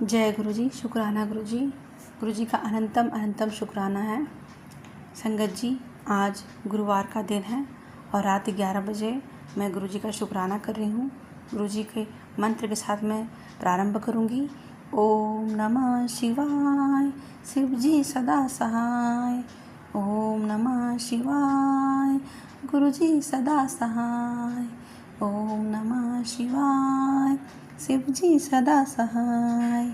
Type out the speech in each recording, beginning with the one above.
जय गुरु जी। शुक्राना गुरु जी। गुरु जी का अनंतम अनंतम शुक्राना है। संगत जी, आज गुरुवार का दिन है और रात 11 बजे मैं गुरु जी का शुक्राना कर रही हूँ। गुरु जी के मंत्र के साथ मैं प्रारंभ करूँगी। ओम नमः शिवाय, शिव जी सदा सहाय। ओम नमः शिवाय, गुरु जी सदा सहाय। ओम नमः शिवाय, शिव जी सदा सहाय।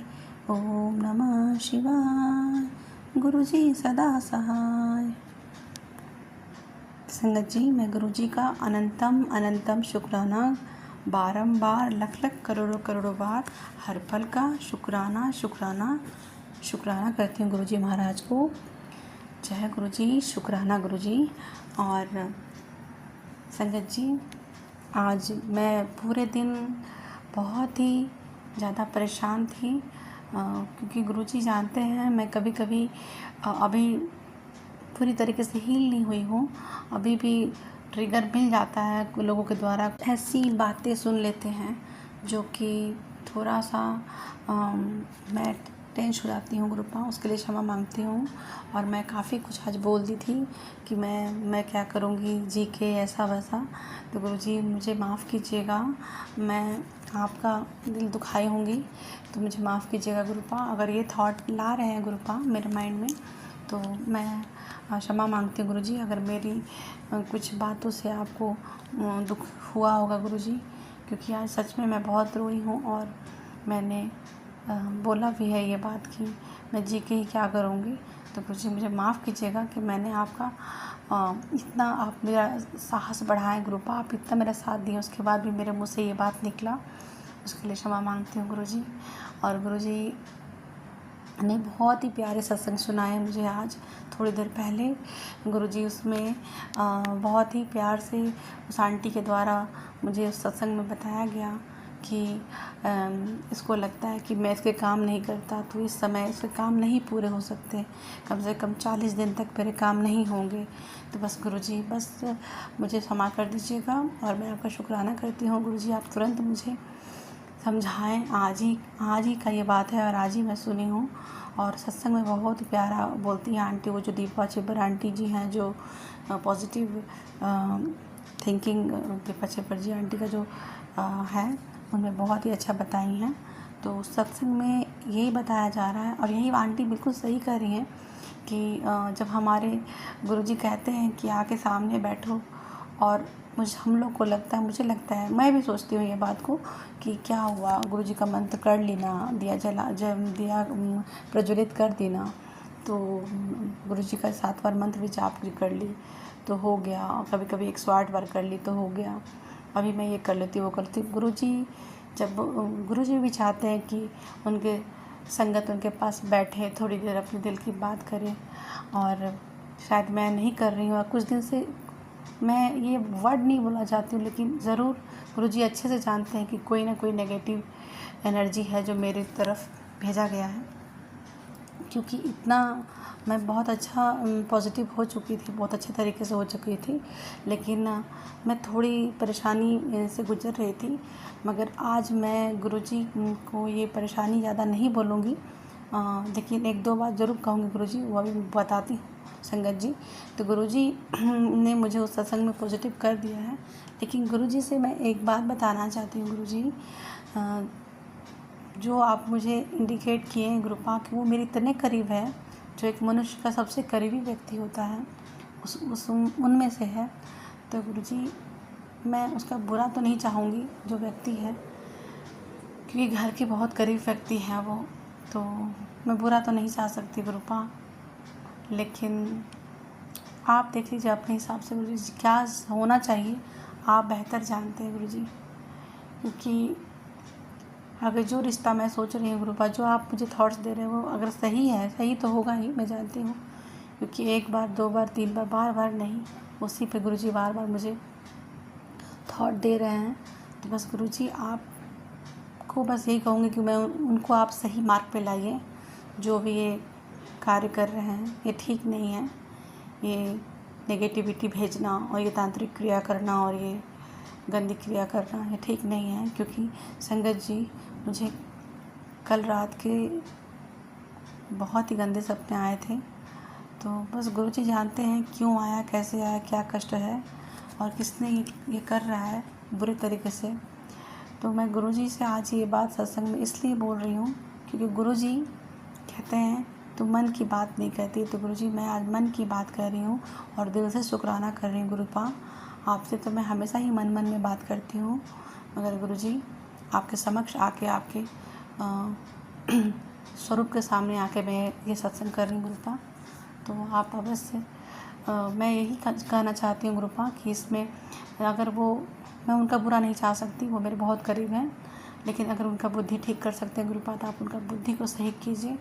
ओम नमः शिवाय, गुरु जी सदा सहाय। संगत जी, मैं गुरु जी का अनंतम अनंतम शुक्राना बारंबार लख लख करोड़ों करोड़ों बार हर पल का शुक्राना शुक्राना शुक्राना करती हूँ गुरु जी महाराज को। जय गुरु जी। शुक्राना गुरु जी। और संगत जी, आज मैं पूरे दिन बहुत ही ज़्यादा परेशान थी क्योंकि गुरुजी जानते हैं मैं कभी कभी अभी पूरी तरीके से हील नहीं हुई हूँ। अभी भी ट्रिगर मिल जाता है लोगों के द्वारा, ऐसी बातें सुन लेते हैं जो कि थोड़ा सा मैं टेंस हो जाती हूँ गुरुपा, उसके लिए क्षमा मांगती हूँ। और मैं काफ़ी कुछ आज बोल दी थी कि मैं क्या करूँगी जी के ऐसा वैसा। तो गुरुजी मुझे माफ़ कीजिएगा, मैं आपका दिल दुखाई होंगी तो मुझे माफ़ कीजिएगा गुरुपा। अगर ये थॉट ला रहे हैं गुरुपा मेरे माइंड में तो मैं क्षमा मांगती हूँ गुरुजी। अगर मेरी कुछ बातों से आपको दुख हुआ होगा गुरुजी, क्योंकि आज सच में मैं बहुत रोई हूँ और मैंने बोला भी है ये बात कि मैं जी के ही क्या करूँगी। तो गुरुजी मुझे माफ़ कीजिएगा कि मैंने आपका इतना आप मेरा साहस बढ़ाएं गुरुपा, आप इतना मेरा साथ दिए उसके बाद भी मेरे मुँह से ये बात निकला, उसके लिए क्षमा मांगती हूँ गुरुजी। और गुरुजी ने बहुत ही प्यारे सत्संग सुनाए मुझे आज थोड़ी देर पहले। गुरुजी उसमें बहुत ही प्यार से उस आंटी के द्वारा मुझे उस सत्संग में बताया गया कि इसको लगता है कि मैं इसके काम नहीं करता तो इस समय इसके काम नहीं पूरे हो सकते, कम से कम 40 दिन तक मेरे काम नहीं होंगे। तो बस गुरुजी बस मुझे क्षमा कर दीजिएगा और मैं आपका शुक्राना करती हूँ गुरुजी। आप तुरंत मुझे समझाएं, आज ही का ये बात है और आज ही मैं सुनी हूँ। और सत्संग में बहुत प्यारा बोलती हैं आंटी, वो जो दीपा चिब्बर आंटी जी हैं जो पॉजिटिव थिंकिंग दीपा चिब्बर जी आंटी का जो है उनमें बहुत ही अच्छा बताई हैं। तो सत्संग में यही बताया जा रहा है और यही आंटी बिल्कुल सही कर रही हैं कि जब हमारे गुरुजी कहते हैं कि आके सामने बैठो और हम लोग को लगता है, मुझे लगता है, मैं भी सोचती हूँ ये बात को कि क्या हुआ गुरुजी का मंत्र कर लेना, दिया प्रज्वलित कर देना, तो गुरुजी का 7 बार मंत्र भी जाप कर ली तो हो गया, कभी कभी 108 बार कर ली तो हो गया, अभी मैं ये कर लेती वो कर लेती। गुरुजी भी चाहते हैं कि उनके संगत उनके पास बैठे, थोड़ी देर अपने दिल की बात करें। और शायद मैं नहीं कर रही हूँ, कुछ दिन से मैं ये वर्ड नहीं बोलना चाहती हूँ, लेकिन ज़रूर गुरुजी अच्छे से जानते हैं कि कोई ना कोई नेगेटिव एनर्जी है जो मेरी तरफ भेजा गया है, क्योंकि इतना मैं बहुत अच्छा पॉजिटिव हो चुकी थी, बहुत अच्छे तरीके से हो चुकी थी, लेकिन मैं थोड़ी परेशानी से गुजर रही थी। मगर आज मैं गुरुजी को ये परेशानी ज़्यादा नहीं बोलूँगी, लेकिन 1-2 बात ज़रूर कहूँगी गुरुजी, वो अभी बताती हूँ संगत जी। तो गुरुजी ने मुझे उस सत्संग में पॉजिटिव कर दिया है, लेकिन गुरुजी से मैं एक बात बताना चाहती हूँ गुरुजी, जो आप मुझे इंडिकेट किए हैं गुरुपा कि वो मेरे इतने करीब है, जो एक मनुष्य का सबसे करीबी व्यक्ति होता है उनमें से है। तो गुरुजी मैं उसका बुरा तो नहीं चाहूँगी जो व्यक्ति है, क्योंकि घर के बहुत करीब व्यक्ति हैं वो, तो मैं बुरा तो नहीं चाह सकती गुरुपा, लेकिन आप देख लीजिए अपने हिसाब से गुरुजी क्या होना चाहिए, आप बेहतर जानते हैं गुरुजी। क्योंकि अगर जो रिश्ता मैं सोच रही हूँ गुरुपा, जो आप मुझे थॉट्स दे रहे हो वो अगर सही है, सही तो होगा ही, मैं जानती हूँ, क्योंकि 1 बार 2 बार 3 बार बार बार नहीं, उसी पे गुरुजी बार बार मुझे थॉट दे रहे हैं। तो बस गुरुजी आपको बस यही कहूँगी कि मैं उनको आप सही मार्ग पे लाइए। जो भी ये कार्य कर रहे हैं ये ठीक नहीं है, ये नेगेटिविटी भेजना और ये तांत्रिक क्रिया करना और ये गंदी क्रिया करना ये ठीक नहीं है। क्योंकि संगत जी मुझे कल रात के बहुत ही गंदे सपने आए थे। तो बस गुरुजी जानते हैं क्यों आया, कैसे आया, क्या कष्ट है और किसने ये कर रहा है बुरे तरीके से। तो मैं गुरुजी से आज ये बात सत्संग में इसलिए बोल रही हूँ क्योंकि गुरुजी कहते हैं तो मन की बात नहीं कहती। तो गुरुजी मैं आज मन की बात कर रही हूँ और दिल से शुक्राना कर रही हूँ गुरुपा। आपसे तो मैं हमेशा ही मन मन में बात करती हूँ, मगर गुरुजी आपके समक्ष आके, आपके स्वरूप के सामने आके मैं ये सत्संग कर रही हूँ गुरुपा। तो आप अवश्य मैं यही कहना चाहती हूँ गुरुपा कि इसमें अगर वो, मैं उनका बुरा नहीं चाह सकती, वो मेरे बहुत करीब हैं, लेकिन अगर उनका बुद्धि ठीक कर सकते हैं गुरुपा तो आप उनका बुद्धि को सही कीजिए।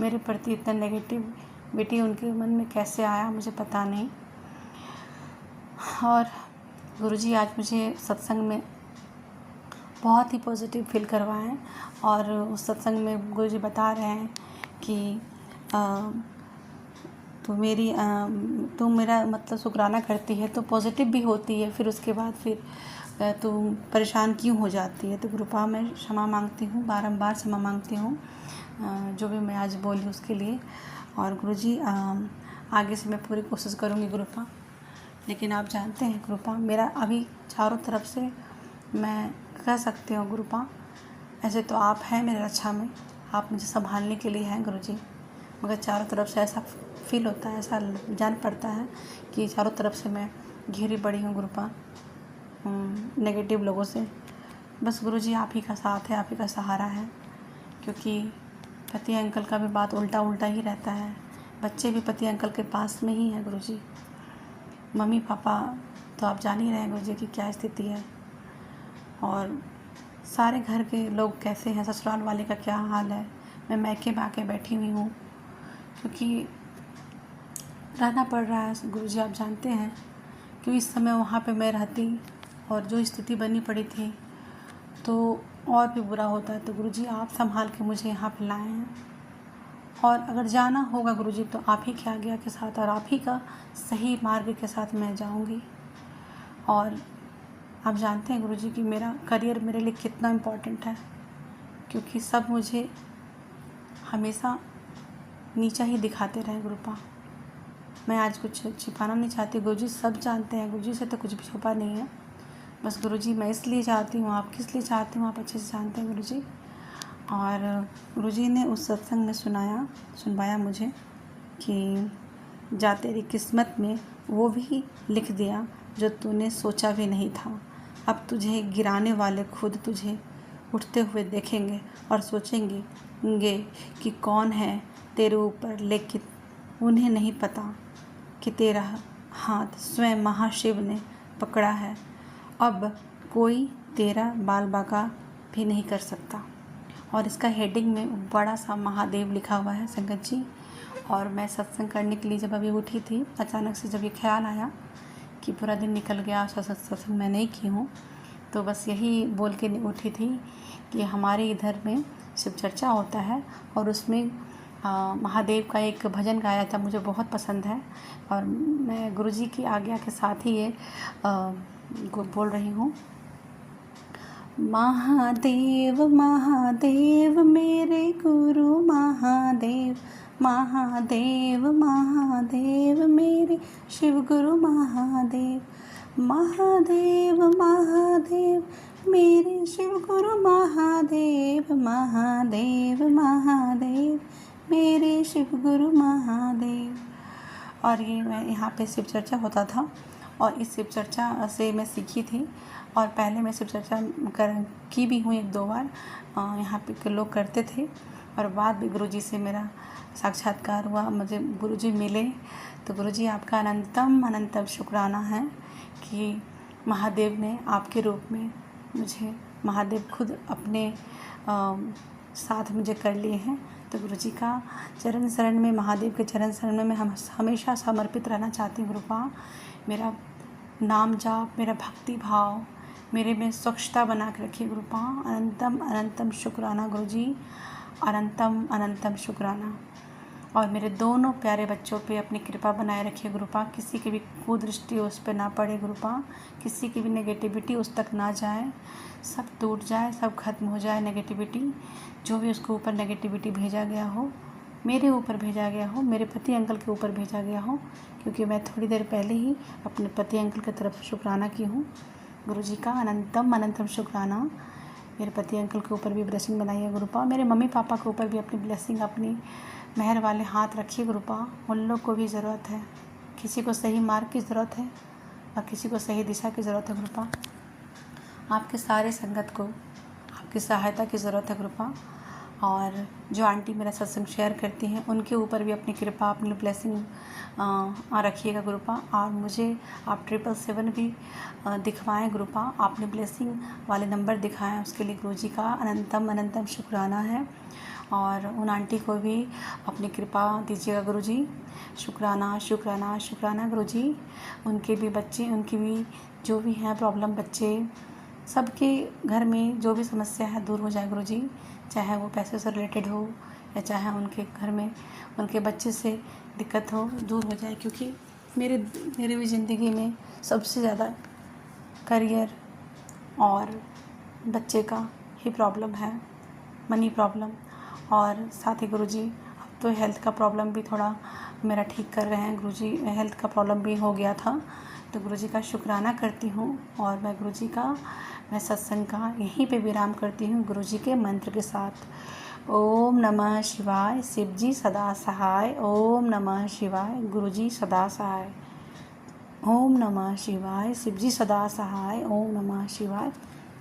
मेरे प्रति इतना नेगेटिविटी उनके मन में कैसे आया मुझे पता नहीं। और गुरुजी आज मुझे सत्संग में बहुत ही पॉजिटिव फील करवाएं और उस सत्संग में गुरुजी बता रहे हैं कि तो मेरा मतलब शुक्राना करती है तो पॉजिटिव भी होती है, फिर उसके बाद फिर तुम परेशान क्यों हो जाती है। तो गुरुपा मैं क्षमा मांगती हूँ, बारंबार क्षमा मांगती हूँ जो भी मैं आज बोली उसके लिए। और गुरुजी आगे से मैं पूरी कोशिश करूँगी गुरुपा। लेकिन आप जानते हैं गुरुपा, मेरा अभी चारों तरफ से मैं कह सकती हूँ गुरुपा, ऐसे तो आप हैं मेरे रक्षा में, आप मुझे संभालने के लिए हैं गुरुजी, मगर चारों तरफ से ऐसा फील होता है, ऐसा जान पड़ता है कि चारों तरफ से मैं घिरी पड़ी हूँ गुरुपा नेगेटिव लोगों से। बस गुरुजी आप ही का साथ है, आप ही का सहारा है, क्योंकि पति अंकल का भी बात उल्टा ही रहता है। बच्चे भी पति अंकल के पास में ही हैं गुरुजी, मम्मी पापा तो आप जान ही रहे हैं गुरुजी की क्या स्थिति है, और सारे घर के लोग कैसे हैं, ससुराल वाले का क्या हाल है। मैं मैके में आके बैठी हुई हूँ क्योंकि रहना पड़ रहा है गुरुजी, आप जानते हैं। क्योंकि इस समय वहाँ पे मैं रहती और जो स्थिति बनी पड़ी थी तो और भी बुरा होता है। तो गुरुजी आप संभाल के मुझे यहाँ पे लाए हैं, और अगर जाना होगा गुरुजी तो आप ही के आज्ञा के साथ और आप ही का सही मार्ग के साथ मैं जाऊँगी। और आप जानते हैं गुरुजी कि मेरा करियर मेरे लिए कितना इम्पोर्टेंट है, क्योंकि सब मुझे हमेशा नीचा ही दिखाते रहे गुरुपा। मैं आज कुछ छिपाना नहीं चाहती, गुरुजी सब जानते हैं, गुरुजी से तो कुछ भी छुपा नहीं है। बस गुरुजी मैं इसलिए चाहती हूँ, आप किस लिए चाहती हूँ आप अच्छे से जानते हैं गुरुजी। और गुरुजी ने उस सत्संग में सुनवाया मुझे कि जा तेरी किस्मत में वो भी लिख दिया जो तूने सोचा भी नहीं था। अब तुझे गिराने वाले खुद तुझे उठते हुए देखेंगे और सोचेंगे कि कौन है तेरे ऊपर, लेकिन उन्हें नहीं पता कि तेरा हाथ स्वयं महाशिव ने पकड़ा है। अब कोई तेरा बाल बाका भी नहीं कर सकता। और इसका हेडिंग में बड़ा सा महादेव लिखा हुआ है संगत जी। और मैं सत्संग करने के लिए जब अभी उठी थी, अचानक से जब ये ख्याल आया कि पूरा दिन निकल गया, सत्संग मैं नहीं की हूँ, तो बस यही बोल के उठी थी कि हमारे इधर में शिव चर्चा होता है और उसमें महादेव का एक भजन गाया था, मुझे बहुत पसंद है और मैं गुरुजी की आज्ञा के साथ ही ये बोल रही हूँ। महादेव महादेव मेरे गुरु महादेव, महादेव महादेव मेरे शिव गुरु महादेव, महादेव महादेव मेरे शिव गुरु महादेव, महादेव महादेव मेरे शिव गुरु महादेव। और ये मैं यहाँ पे शिव चर्चा होता था और इस शिव चर्चा से मैं सीखी थी। और पहले मैं शिव चर्चा की भी हूँ 1-2 बार, यहाँ पे के लोग करते थे। और बाद भी गुरुजी से मेरा साक्षात्कार हुआ, मुझे गुरुजी मिले। तो गुरुजी आपका अनंतम अनंतम शुक्राना है कि महादेव ने आपके रूप में मुझे, महादेव खुद अपने साथ मुझे कर लिए हैं। तो गुरुजी का चरण शरण में, महादेव के चरण शरण में मैं हमेशा समर्पित रहना चाहती हूँ गुरुपा। मेरा नाम जाप, मेरा भक्ति भाव मेरे में स्वच्छता बना के रखिए गुरुपा। अनंतम अनंतम शुक्राना गुरुजी, अनंतम अनंतम शुक्राना। और मेरे दोनों प्यारे बच्चों पे अपनी कृपा बनाए रखिए गुरुपा। किसी की भी कुदृष्टि उस पर ना पड़े गुरुपा, किसी की भी नेगेटिविटी उस तक ना जाए, सब टूट जाए, सब खत्म हो जाए नेगेटिविटी। जो भी उसके ऊपर नेगेटिविटी भेजा गया हो, मेरे ऊपर भेजा गया हो, मेरे पति अंकल के ऊपर भेजा गया हो, क्योंकि मैं थोड़ी देर पहले ही अपने पति अंकल की तरफ शुक्राना की हूँ। गुरुजी का अनंतम अनंतम शुक्राना। मेरे पति अंकल के ऊपर भी ब्लेसिंग बनाइए गुरुपा। मेरे मम्मी पापा के ऊपर भी अपनी ब्लेसिंग, अपनी मेहर वाले हाथ रखिए गुरुपा। उन लोग को भी ज़रूरत है, किसी को सही मार्ग की ज़रूरत है और किसी को सही दिशा की ज़रूरत है गुरुपा। आपके सारे संगत को आपकी सहायता की ज़रूरत है गुरुपा। और जो आंटी मेरा सत्संग शेयर करती हैं उनके ऊपर भी अपनी कृपा, अपनी ब्लेसिंग रखिएगा गुरुपा। और मुझे आप 777 भी दिखवाएं गुरुपा, आपने ब्लेसिंग वाले नंबर दिखाएं, उसके लिए गुरुजी का अनंतम अनंतम शुक्राना है। और उन आंटी को भी अपनी कृपा दीजिएगा गुरुजी। शुक्राना शुक्राना शुक्राना गुरुजी। उनके भी बच्चे, उनकी भी जो भी हैं प्रॉब्लम, बच्चे, सबके घर में जो भी समस्या है दूर हो जाए गुरुजी। चाहे वो पैसे से रिलेटेड हो या चाहे उनके घर में उनके बच्चे से दिक्कत हो, दूर हो जाए। क्योंकि मेरे भी ज़िंदगी में सबसे ज़्यादा करियर और बच्चे का ही प्रॉब्लम है, मनी प्रॉब्लम। और साथ ही गुरुजी अब तो हेल्थ का प्रॉब्लम भी थोड़ा मेरा ठीक कर रहे हैं गुरुजी। हेल्थ का प्रॉब्लम भी हो गया था, तो गुरुजी का शुक्राना करती हूँ। और मैं सत्संग का यहीं पे विराम करती हूँ गुरुजी के मंत्र के साथ। ओम नमः शिवाय, शिव जी सदा सहाय। ओम नमः शिवाय, गुरुजी सदा सहाय। ओम नमः शिवाय, शिव जी सदा सहाय। ओम नमः शिवाय,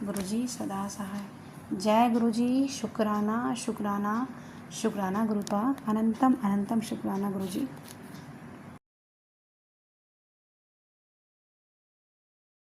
गुरुजी सदा सहाय। जय गुरुजी। शुक्राना शुक्राना शुक्राना गुरुपा। अनंतम अनंतम शुक्राना गुरुजी।